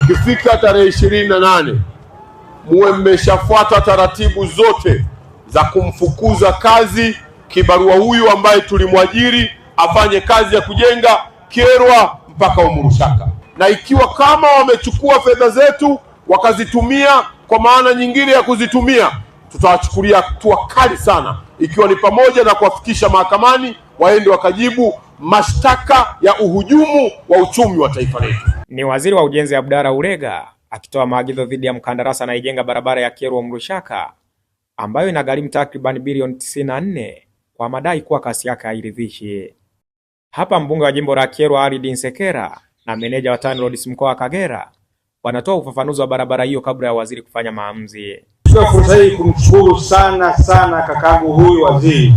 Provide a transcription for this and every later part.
Ikifika tarehe 28 muwe mmeshafuata taratibu zote za kumfukuza kazi kibarua huyu ambaye tulimwajiri afanye kazi ya kujenga Kyerwa mpaka Umurushaka. Na ikiwa kama wamechukua fedha zetu wakazitumia kwa maana nyingine ya kuzitumia, tutawachukulia hatua kali sana, ikiwa ni pamoja na kuwafikisha mahakamani waende wakajibu mashtaka ya uhujumu wa uchumi wa taifa letu. Ni Waziri wa Ujenzi Abdalla Ulega akitoa maagizo dhidi ya mkandarasi anayejenga barabara ya Kyerwa Umurushaka ambayo inagharimu takriban bilioni 94 kwa madai kuwa kasi yake hairidhishi. Hapa mbunge wa jimbo la Kyerwa Alid Nsekera na meneja wa TANROADS mkoa wa Kagera wanatoa ufafanuzi wa barabara hiyo kabla ya waziri kufanya maamuzi. Kwa fursa hii kumshukuru sana kakaangu huyu waziri.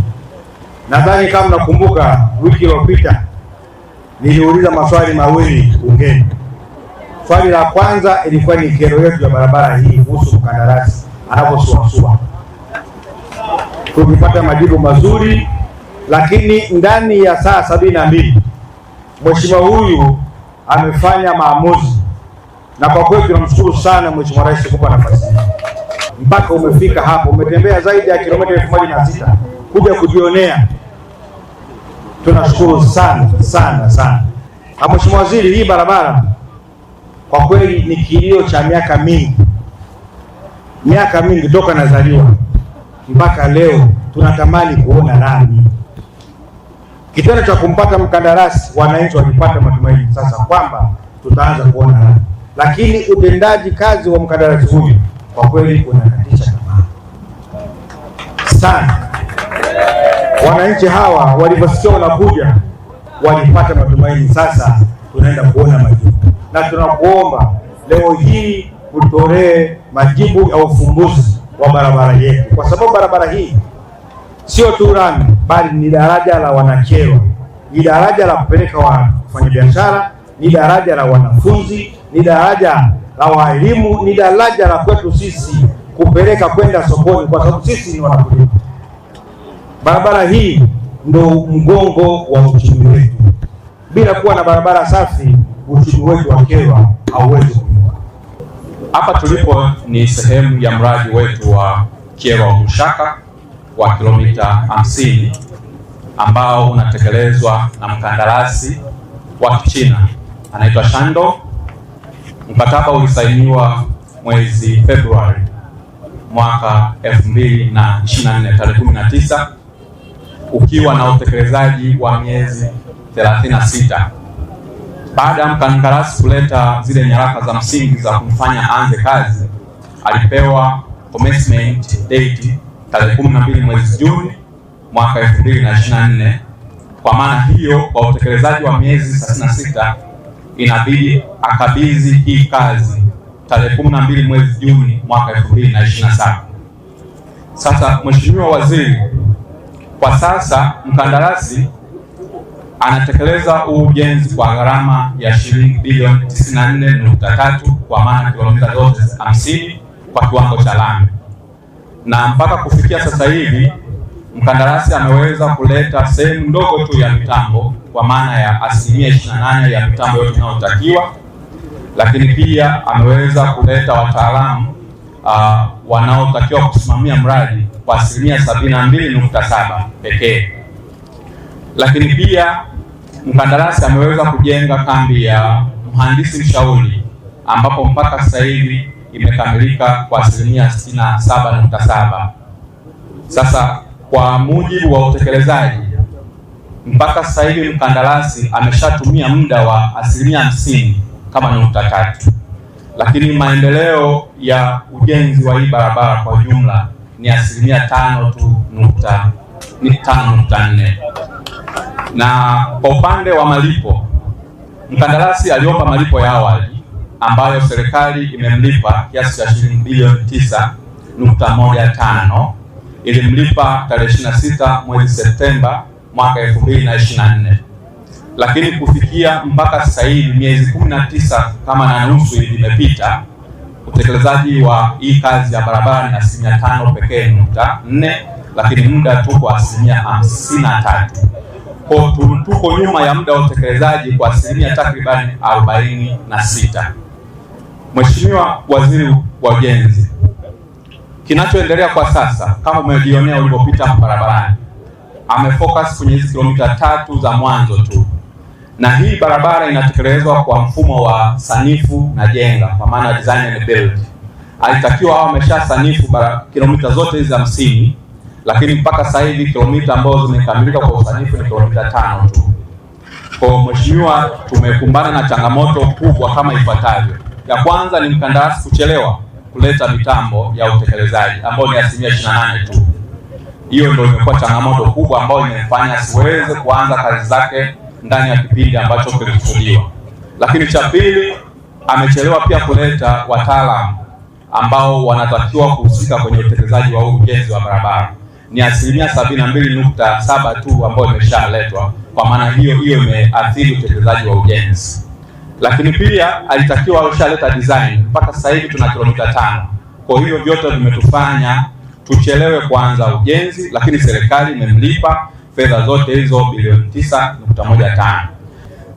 Nadhani kama nakumbuka wiki iliyopita niliuliza maswali mawili bungeni. Swali la kwanza ilikuwa ni kero yetu ya barabara hii kuhusu mkandarasi anaposuasua. Tulipata majibu mazuri, lakini ndani ya saa 72 mheshimiwa huyu amefanya maamuzi, na kwa kweli tunamshukuru sana Mheshimiwa Rais kukupa nafasi hii. Mpaka umefika hapo, umetembea zaidi ya kilomita 1006 kuja kujionea. Tunashukuru sana. Na Mheshimiwa Waziri, hii barabara kwa kweli ni kilio cha miaka mingi toka nazaliwa mpaka leo tunatamani kuona lami. Kitendo cha kumpata mkandarasi, wananchi walipata matumaini sasa kwamba tutaanza kuona lami, lakini utendaji kazi wa mkandarasi huyu kwa kweli unakatisha tamaa sana. Wananchi hawa waliposikia wanakuja walipata matumaini, sasa tunaenda kuona majibu, na tunakuomba leo hii utolee majibu ya ufumbuzi wa barabara yetu, kwa sababu barabara hii sio tu lami bali ni daraja la wanakyerwa, ni daraja la kupeleka wafanyabiashara, ni daraja la wanafunzi, ni daraja la waalimu, ni daraja la kwetu sisi kupeleka kwenda sokoni, kwa sababu sisi ni wanakulima. Barabara hii ndo mgongo wa uchumi wetu. Bila kuwa na barabara safi, uchumi wetu wa Kyerwa hauwezi kuinuka. Hapa tulipo ni sehemu ya mradi wetu wa Kyerwa Umurushaka wa kilomita 50 ambao unatekelezwa na mkandarasi wa Kichina anaitwa Shandong. Mkataba ulisainiwa mwezi Februari mwaka 2024 tarehe 19, ukiwa na utekelezaji wa miezi 36. Baada ya mkandarasi kuleta zile nyaraka za msingi za kumfanya aanze kazi, alipewa commencement date tarehe 12 mwezi Juni mwaka 2024. Kwa maana hiyo, kwa utekelezaji wa miezi 36 inabidi akabidhi hii kazi tarehe 12 mwezi Juni mwaka 2027. Sasa Mheshimiwa Waziri, kwa sasa mkandarasi anatekeleza ujenzi kwa gharama ya shilingi bilioni 94.3 kwa maana kilomita zote 50 kwa kiwango cha lami, na mpaka kufikia sasa hivi mkandarasi ameweza kuleta sehemu ndogo tu ya mitambo kwa maana ya 28% ya mitambo yote inayotakiwa, lakini pia ameweza kuleta wataalamu wanaotakiwa kusimamia mradi kwa 72.7 pekee. Lakini pia mkandarasi ameweza kujenga kambi ya mhandisi mshauri ambapo mpaka sasa hivi imekamilika kwa 67.7. Sasa kwa mujibu wa utekelezaji mpaka sasa hivi mkandarasi ameshatumia muda wa 50 kama nukta 3, lakini maendeleo ya ujenzi wa hii barabara kwa jumla ni 5.4. Na kwa upande wa malipo, mkandarasi aliomba malipo ya awali ambayo serikali imemlipa kiasi cha shilingi bilioni 9.15, ilimlipa tarehe 26 mwezi Septemba mwaka 2024. Lakini kufikia mpaka sasa hivi miezi 19 kama na nusu imepita, utekelezaji wa hii kazi ya barabara ni 5 pekee nukta 4, lakini muda tuko 53. Kwa tuko nyuma ya muda wa utekelezaji kwa takriban 46. Mheshimiwa Waziri wa Ujenzi, kinachoendelea kwa sasa kama umejionea ulipopita barabarani, amefocus kwenye hizi kilomita 3 za mwanzo tu, na hii barabara inatekelezwa kwa mfumo wa sanifu na jenga, kwa maana design and build. Alitakiwa hao amesha sanifu kilomita zote hizi 50, lakini mpaka sasa hivi kilomita ambazo zimekamilika kwa usanifu ni kilomita 5 tu. Kwa Mheshimiwa, tumekumbana na changamoto kubwa kama ifuatavyo. Ya kwanza ni mkandarasi kuchelewa kuleta mitambo ya utekelezaji ambao ni 28% tu. Hiyo ndio imekuwa changamoto kubwa ambayo imefanya siweze kuanza kazi zake ndani ya kipindi ambacho kilikusudiwa. Lakini cha pili, amechelewa pia kuleta wataalamu ambao wanatakiwa kuhusika kwenye utekelezaji wa ujenzi wa barabara. Ni 72.7 tu ambayo imeshaletwa, kwa maana hiyo imeathiri utekelezaji wa ujenzi. Lakini pia alitakiwa alishaleta design, mpaka sasa hivi tuna kilomita 5. Kwa hiyo vyote vimetufanya tuchelewe kuanza ujenzi, lakini serikali imemlipa fedha zote hizo bilioni 9.15.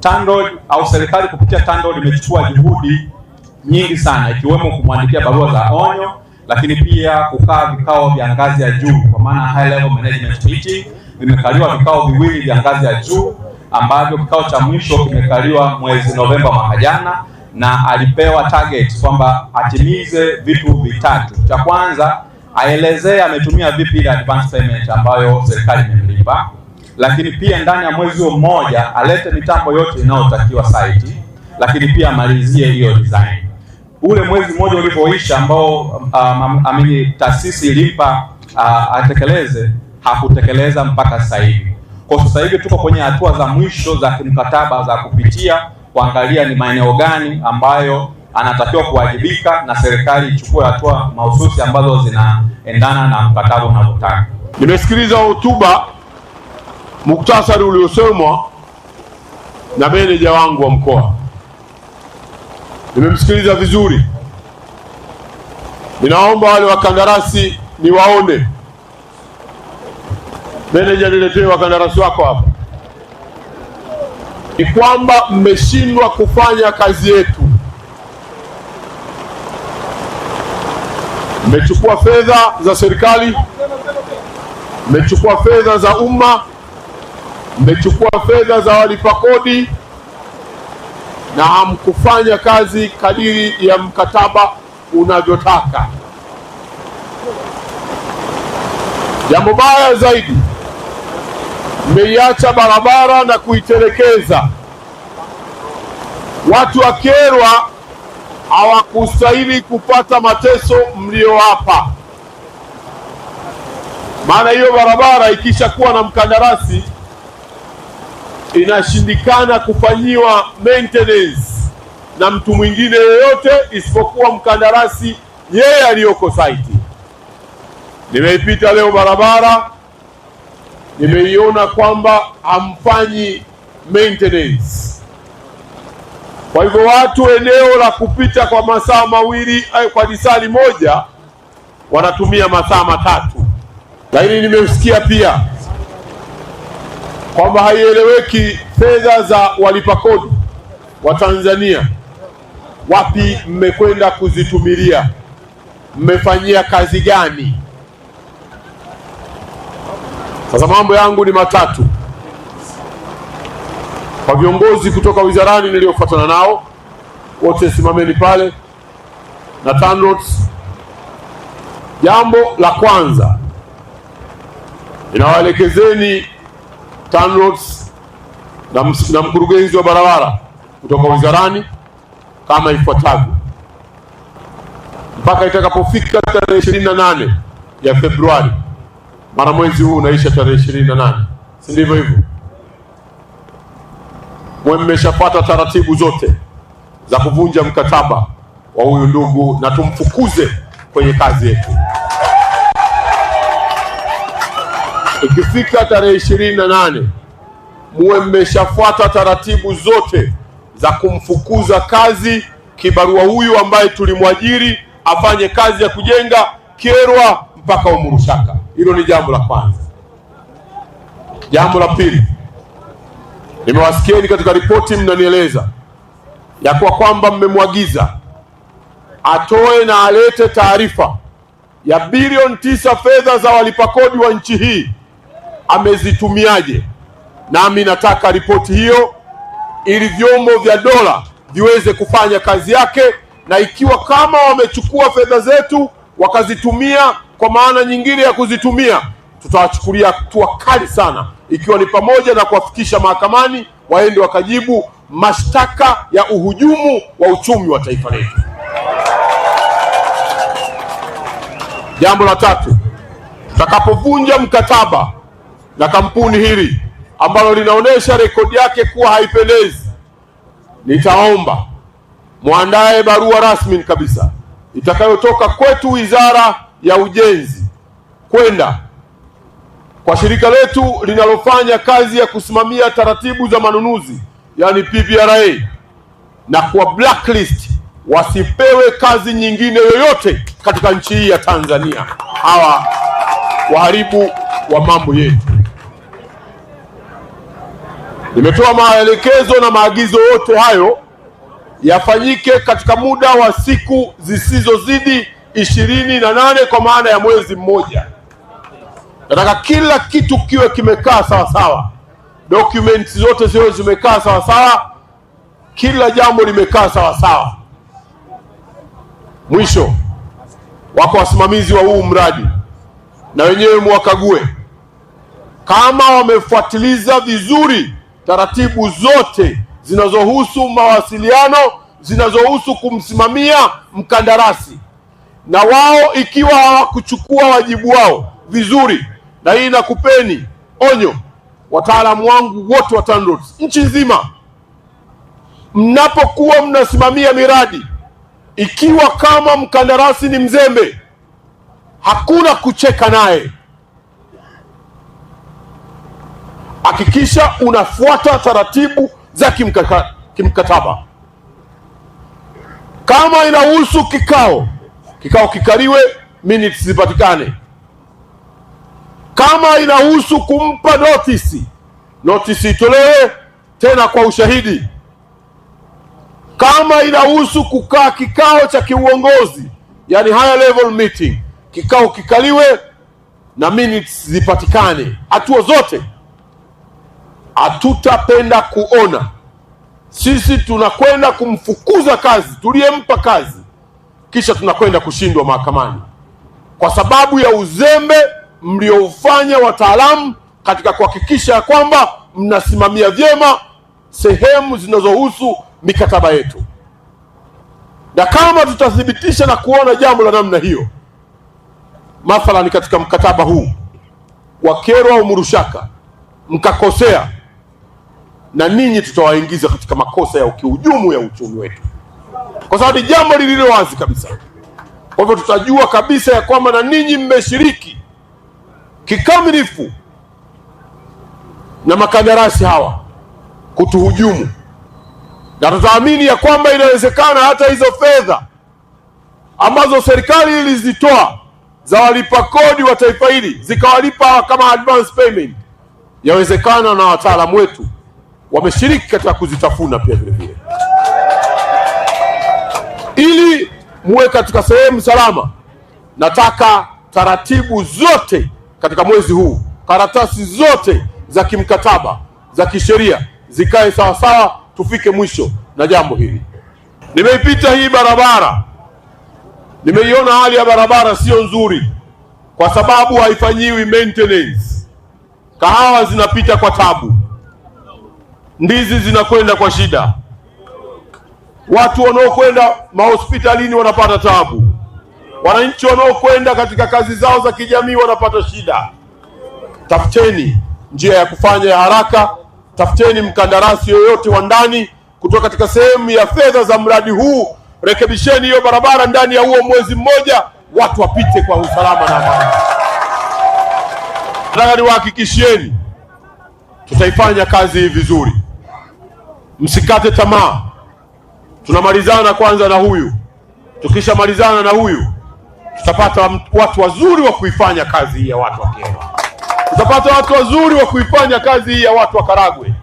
TANROADS au serikali kupitia TANROADS imechukua juhudi nyingi sana, ikiwemo kumwandikia barua za onyo, lakini pia kukaa vikao vya ngazi ya juu, kwa maana high level management meeting. Vimekaliwa vikao viwili vya ngazi ya juu, ambavyo kikao cha mwisho kimekaliwa mwezi Novemba mwaka jana, na alipewa target kwamba atimize vitu vitatu. Cha kwanza, aelezee ametumia vipi ile advance payment ambayo serikali imemlipa, lakini pia ndani ya mwezi mmoja alete mitambo yote inayotakiwa site, lakini pia amalizie hiyo design. Ule mwezi mmoja ulipoisha ambao taasisi ilimpa atekeleze, hakutekeleza mpaka sasa hivi. Kwa sasa hivi tuko kwenye hatua za mwisho za kimkataba za kupitia kuangalia ni maeneo gani ambayo anatakiwa kuwajibika na serikali ichukue hatua mahususi ambazo zinaendana na mkataba unaotaka. Nimesikiliza hotuba muktasari uliosomwa na meneja wangu wa mkoa. Nimemsikiliza vizuri. Ninaomba wale wakandarasi niwaone. Meneja, niletee wakandarasi wako hapa. Ni kwamba mmeshindwa kufanya kazi yetu. Mmechukua fedha za serikali, mmechukua fedha za umma, mmechukua fedha za walipa kodi, na hamkufanya kazi kadiri ya mkataba unavyotaka. Jambo baya zaidi, mmeiacha barabara na kuitelekeza. Watu wa Kyerwa hawakustahili kupata mateso mliowapa. Maana hiyo barabara ikishakuwa na mkandarasi inashindikana kufanyiwa maintenance na mtu mwingine yoyote isipokuwa mkandarasi yeye aliyoko site. Nimeipita leo barabara, nimeiona kwamba hamfanyi maintenance. Kwa hivyo watu eneo la kupita kwa masaa mawili kwa lisali moja wanatumia masaa matatu. Lakini nimesikia pia kwamba haieleweki fedha za walipa kodi wa Tanzania wapi mmekwenda kuzitumilia, mmefanyia kazi gani? Sasa mambo yangu ni matatu kwa viongozi kutoka wizarani niliofuatana nao wote, simameni pale na TANROADS. Jambo la kwanza, inawaelekezeni TANROADS na mkurugenzi wa barabara kutoka wizarani kama ifuatavyo. Mpaka itakapofika tarehe 28 ya Februari, maana mwezi huu unaisha tarehe 28, si ndivyo hivyo? Mmeshapata taratibu zote za kuvunja mkataba wa huyu ndugu na tumfukuze kwenye kazi yetu. Ikifika tarehe 28 muwe mmeshafuata taratibu zote za kumfukuza kazi kibarua huyu ambaye tulimwajiri afanye kazi ya kujenga Kyerwa mpaka Umurushaka. Hilo ni jambo la kwanza. Jambo la pili, nimewasikieni katika ripoti mnanieleza ya kwamba mmemwagiza atoe na alete taarifa ya bilioni 9 fedha za walipa kodi wa nchi hii amezitumiaje. Nami nataka ripoti hiyo ili vyombo vya dola viweze kufanya kazi yake, na ikiwa kama wamechukua fedha zetu wakazitumia kwa maana nyingine ya kuzitumia, tutawachukulia hatua kali sana, ikiwa ni pamoja na kuwafikisha mahakamani waende wakajibu mashtaka ya uhujumu wa uchumi wa taifa letu. Jambo la tatu, tutakapovunja mkataba na kampuni hili ambalo linaonyesha rekodi yake kuwa haipendezi, nitaomba muandae barua rasmi kabisa itakayotoka kwetu Wizara ya Ujenzi kwenda kwa shirika letu linalofanya kazi ya kusimamia taratibu za manunuzi, yani PPRA, na kwa blacklist wasipewe kazi nyingine yoyote katika nchi hii ya Tanzania, hawa waharibu wa mambo yetu. Nimetoa maelekezo na maagizo yote hayo yafanyike katika muda wa siku zisizozidi 28 kwa maana ya mwezi mmoja. Nataka kila kitu kiwe kimekaa sawa sawa, documents zote ziwe zimekaa sawa sawa, kila jambo limekaa sawa sawa. Mwisho, wako wasimamizi wa huu mradi, na wenyewe mwakague kama wamefuatiliza vizuri taratibu zote zinazohusu mawasiliano, zinazohusu kumsimamia mkandarasi, na wao ikiwa hawakuchukua wajibu wao vizuri. Na hii nakupeni onyo, wataalamu wangu wote wa TANROADS nchi nzima, mnapokuwa mnasimamia miradi, ikiwa kama mkandarasi ni mzembe, hakuna kucheka naye. Hakikisha unafuata taratibu za kimkataba. Kama inahusu kikao kikaliwe, minutes zipatikane. Kama inahusu kumpa notice itolewe tena kwa ushahidi. Kama inahusu kukaa kikao cha kiuongozi, yani higher level meeting, kikao kikaliwe na minutes zipatikane. Hatua zote. Hatutapenda kuona sisi tunakwenda kumfukuza kazi tuliyempa kazi, kisha tunakwenda kushindwa mahakamani kwa sababu ya uzembe mlioufanya wataalamu katika kuhakikisha ya kwamba mnasimamia vyema sehemu zinazohusu mikataba yetu. Na kama tutathibitisha na kuona jambo la namna hiyo, mathalani katika mkataba huu wa Kyerwa Umrushaka mkakosea, na ninyi tutawaingiza katika makosa ya ukihujumu ya uchumi wetu, kwa sababu ni jambo lililo wazi kabisa. Kwa hivyo tutajua kabisa ya kwamba na ninyi mmeshiriki kikamilifu na makandarasi hawa kutuhujumu, na tutaamini ya kwamba inawezekana hata hizo fedha ambazo serikali ilizitoa za walipa kodi wa taifa hili zikawalipa kama advance payment, yawezekana na wataalamu wetu wameshiriki katika kuzitafuna pia vile vile. Ili muwe katika sehemu salama, nataka taratibu zote katika mwezi huu, karatasi zote za kimkataba za kisheria zikae sawa sawa, tufike mwisho na jambo hili. Nimeipita hii barabara, nimeiona hali ya barabara sio nzuri kwa sababu haifanyiwi maintenance. Kahawa zinapita kwa tabu, ndizi zinakwenda kwa shida, watu wanaokwenda mahospitalini wanapata tabu, wananchi wanaokwenda katika kazi zao za kijamii wanapata shida. Tafuteni njia ya kufanya ya haraka, tafuteni mkandarasi yoyote wa ndani kutoka katika sehemu ya fedha za mradi huu, rekebisheni hiyo barabara ndani ya huo mwezi mmoja, watu wapite kwa usalama na amani. Nataka niwahakikishieni tutaifanya kazi hii vizuri, msikate tamaa. Tunamalizana kwanza na huyu, tukishamalizana na huyu tutapata watu wazuri wa kuifanya kazi hii ya watu wa Kyerwa, tutapata watu wazuri wa kuifanya kazi hii ya watu wa Karagwe.